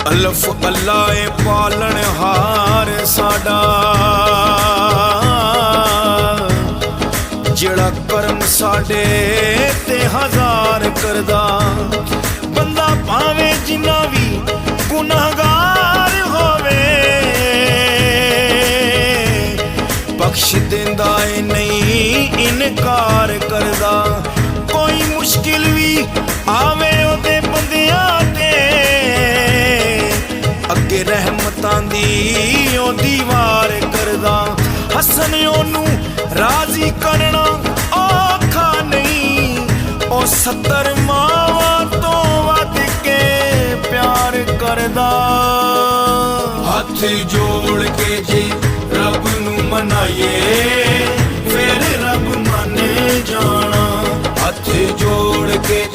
ਅਲਫ ਅੱਲਾ ਏ ਪਾਲਣਹਾਰ ਸਾਡਾ, ਜਿਹੜਾ ਕਰਮ ਸਾਡੇ ਤੇ ਹਜ਼ਾਰ ਕਰਦਾ। ਬੰਦਾ ਭਾਵੇਂ ਜਿੰਨਾ ਵੀ ਗੁਨਾਹਗਾਰ ਹੋਵੇ, ਬਖਸ਼ ਦਿੰਦਾ ਏ ਨਹੀਂ ਇਨਕਾਰ ਕਰਦਾ। ਕੋਈ ਮੁਸ਼ਕਿਲ ਵੀ ਆਵੇ ਉਹਦੇ ਬੰਦਿਆਂ ਤੇ, ਅੱਗੇ ਰਹਿਮਤਾਂ ਦੀ ਉਹ ਦੀਵਾਰ ਕਰਦਾ। ਹਸਨ ਉਹਨੂੰ ਰਾਜ਼ੀ ਕਰਨਾ ਔਖਾ ਨਹੀਂ, ਉਹ 70 ਮਾਵਾਂ ਤੋਂ ਵੱਧ ਕੇ ਪਿਆਰ ਕਰਦਾ। ਹੱਥ ਜੋੜ ਕੇ ਜੇ ਰੱਬ ਨੂੰ ਮਨਾਈਏ, ਫਿਰ ਰੱਬ ਮੰਨ ਜਾਣਾ। ਹੱਥ ਜੋੜ ਕੇ